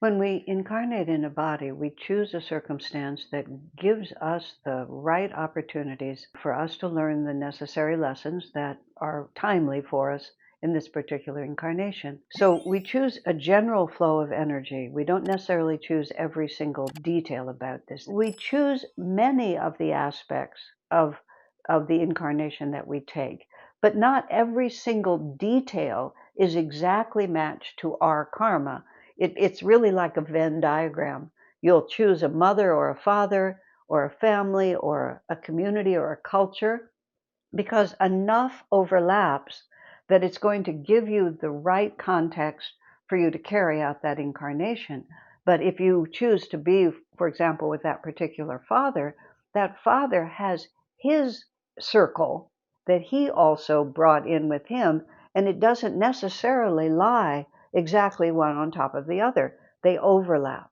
When we incarnate in a body, we choose a circumstance that gives us the right opportunities for us to learn the necessary lessons that are timely for us in this particular incarnation. So we choose a general flow of energy. We don't necessarily choose every single detail about this. We choose many of the aspects of the incarnation that we take, but not every single detail is exactly matched to our karma. It's really like a Venn diagram. You'll choose a mother or a father or a family or a community or a culture because enough overlaps that it's going to give you the right context for you to carry out that incarnation. But if you choose to be, for example, with that particular father, that father has his circle that he also brought in with him, and it doesn't necessarily lie exactly one on top of the other. They overlap.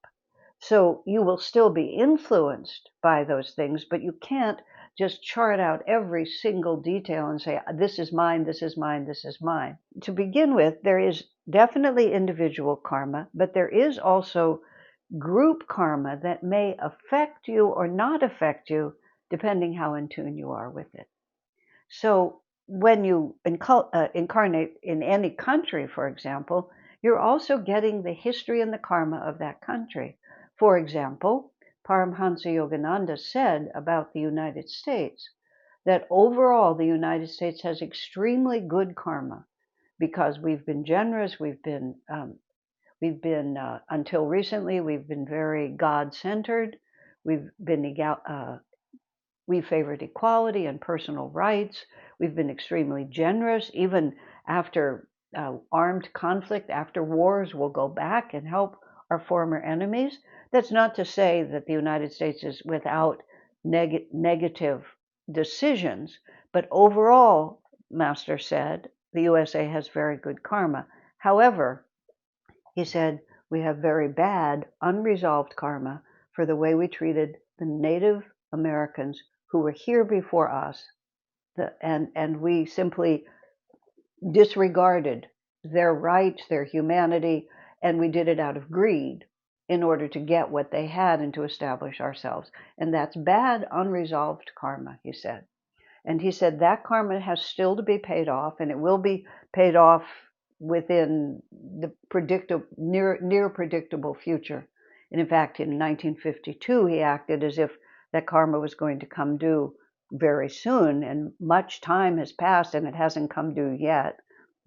So you will still be influenced by those things, but you can't just chart out every single detail and say, this is mine, this is mine, this is mine. To begin with, there is definitely individual karma, but there is also group karma that may affect you or not affect you, depending how in tune you are with it. So when you incarnate in any country, for example, you're also getting the history and the karma of that country. For example, Paramhansa Yogananda said about the United States that overall the United States has extremely good karma because we've been generous, we've been until recently, we've been very God-centered, we've been we favored equality and personal rights. We've been extremely generous. Even after armed conflict, after wars, we'll go back and help our former enemies. That's not to say that the United States is without negative decisions, but overall, Master said, the USA has very good karma. However, he said, we have very bad, unresolved karma for the way we treated the Native Americans who were here before us, and we simply disregarded their rights, their humanity, and we did it out of greed in order to get what they had and to establish ourselves. And that's bad, unresolved karma, he said. And he said that karma has still to be paid off, and it will be paid off within the near predictable future. And in fact, in 1952, he acted as if that karma was going to come due very soon, and much time has passed and it hasn't come due yet.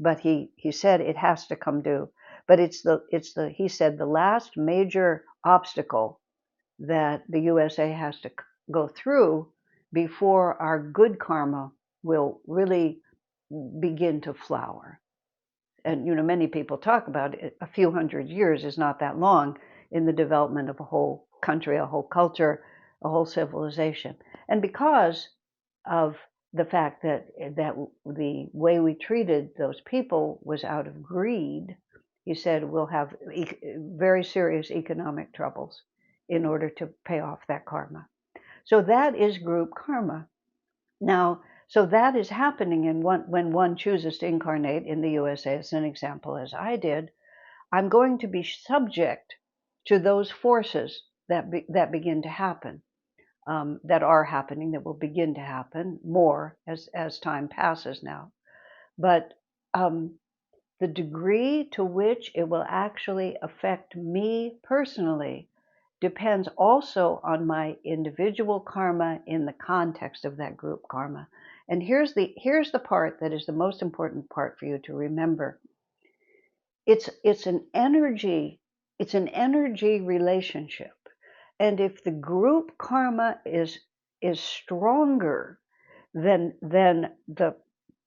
But he said it has to come due. But he said the last major obstacle that the USA has to go through before our good karma will really begin to flower. And many people talk about it. A few hundred years is not that long in the development of a whole country, a whole culture, a whole civilization. And because of the fact that the way we treated those people was out of greed, he said we'll have very serious economic troubles in order to pay off that karma. So that is group karma. Now, so that is happening when one chooses to incarnate in the USA, as an example, as I did. I'm going to be subject to those forces that begin to happen, that are happening, that will begin to happen more as time passes now. But the degree to which it will actually affect me personally depends also on my individual karma in the context of that group karma. And here's the part that is the most important part for you to remember. It's an energy relationship. And if the group karma is stronger than the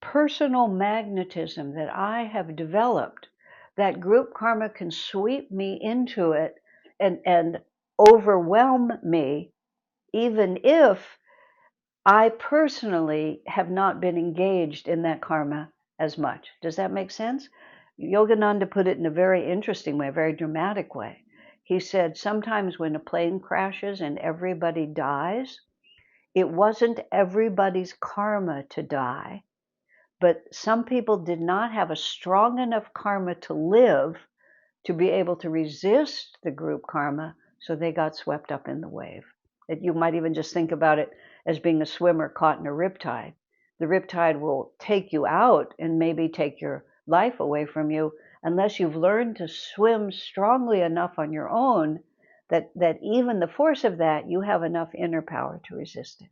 personal magnetism that I have developed, that group karma can sweep me into it and overwhelm me, even if I personally have not been engaged in that karma as much. Does that make sense? Yogananda put it in a very interesting way, a very dramatic way. He said sometimes when a plane crashes and everybody dies, it wasn't everybody's karma to die, but some people did not have a strong enough karma to live to be able to resist the group karma, so they got swept up in the wave. You might even just think about it as being a swimmer caught in a riptide. The riptide will take you out and maybe take your life away from you unless you've learned to swim strongly enough on your own that even the force of that, you have enough inner power to resist it.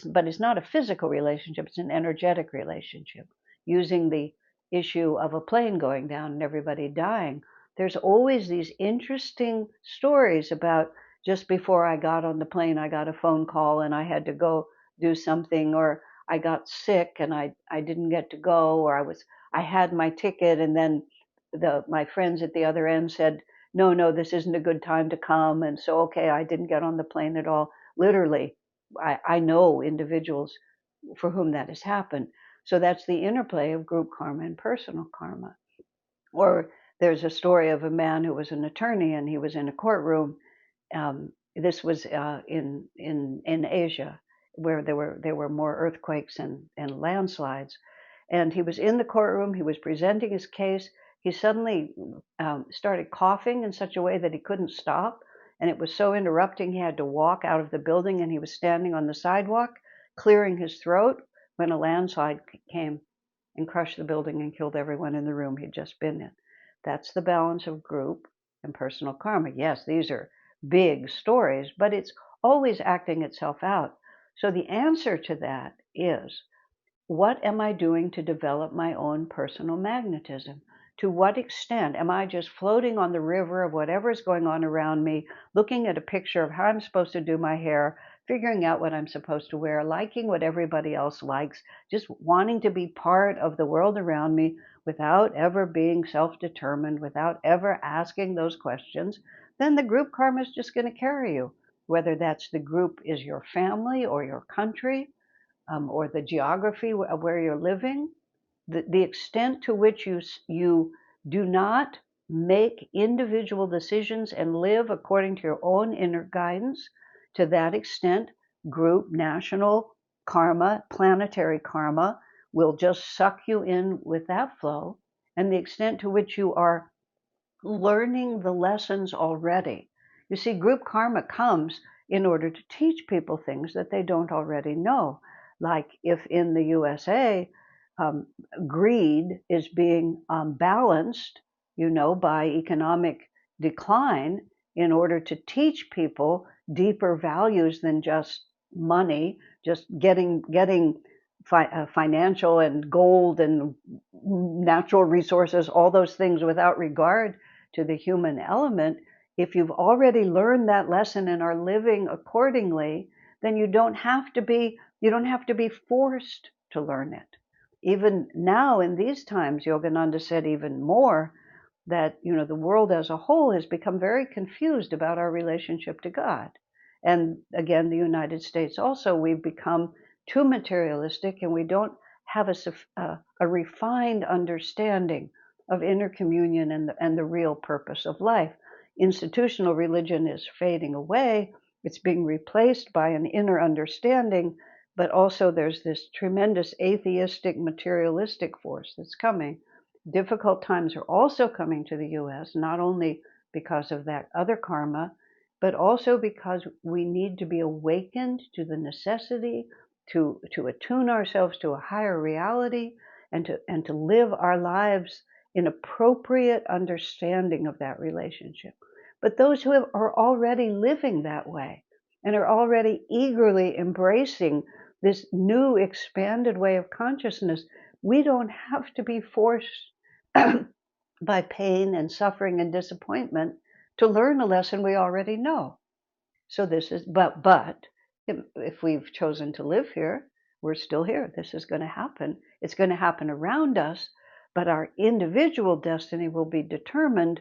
But it's not a physical relationship, it's an energetic relationship. Using the issue of a plane going down and everybody dying, there's always these interesting stories about just before I got on the plane, I got a phone call and I had to go do something, or I got sick and I didn't get to go, or I had my ticket and then my friends at the other end said, no, this isn't a good time to come. And so, okay, I didn't get on the plane at all. Literally, I know individuals for whom that has happened. So that's the interplay of group karma and personal karma. Or there's a story of a man who was an attorney and he was in a courtroom. This was in Asia, where there were more earthquakes and landslides. And he was in the courtroom. He was presenting his case. He suddenly started coughing in such a way that he couldn't stop. And it was so interrupting, he had to walk out of the building, and he was standing on the sidewalk, clearing his throat, when a landslide came and crushed the building and killed everyone in the room he'd just been in. That's the balance of group and personal karma. Yes, these are big stories, but it's always acting itself out. So the answer to that is, what am I doing to develop my own personal magnetism? To what extent am I just floating on the river of whatever is going on around me, looking at a picture of how I'm supposed to do my hair, figuring out what I'm supposed to wear, liking what everybody else likes, just wanting to be part of the world around me without ever being self-determined, without ever asking those questions? Then the group karma is just going to carry you, whether that's the group is your family or your country, or the geography of where you're living. The extent to which you do not make individual decisions and live according to your own inner guidance, to that extent, group, national karma, planetary karma will just suck you in with that flow. And the extent to which you are learning the lessons already. You see, group karma comes in order to teach people things that they don't already know. Like if in the USA, greed is being balanced, by economic decline, in order to teach people deeper values than just money, just getting financial and gold and natural resources, all those things without regard to the human element. If you've already learned that lesson and are living accordingly, then you don't have to be forced to learn it. Even now in these times, Yogananda said even more that the world as a whole has become very confused about our relationship to God. And again, the United States also, we've become too materialistic, and we don't have a refined understanding of inner communion and the real purpose of life. Institutional religion is fading away. It's being replaced by an inner understanding, but also there's this tremendous atheistic, materialistic force that's coming. Difficult times are also coming to the US, not only because of that other karma, but also because we need to be awakened to the necessity to attune ourselves to a higher reality, and to live our lives in appropriate understanding of that relationship. But those who are already living that way and are already eagerly embracing this new expanded way of consciousness, we don't have to be forced by pain and suffering and disappointment to learn a lesson we already know. So this is, but if we've chosen to live here, we're still here. This is going to happen. It's going to happen around us, but our individual destiny will be determined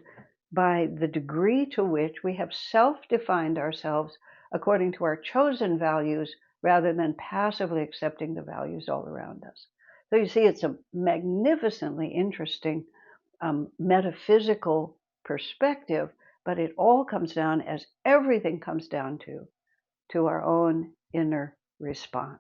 by the degree to which we have self-defined ourselves according to our chosen values, rather than passively accepting the values all around us. So you see, it's a magnificently interesting metaphysical perspective, but it all comes down, as everything comes down to our own inner response.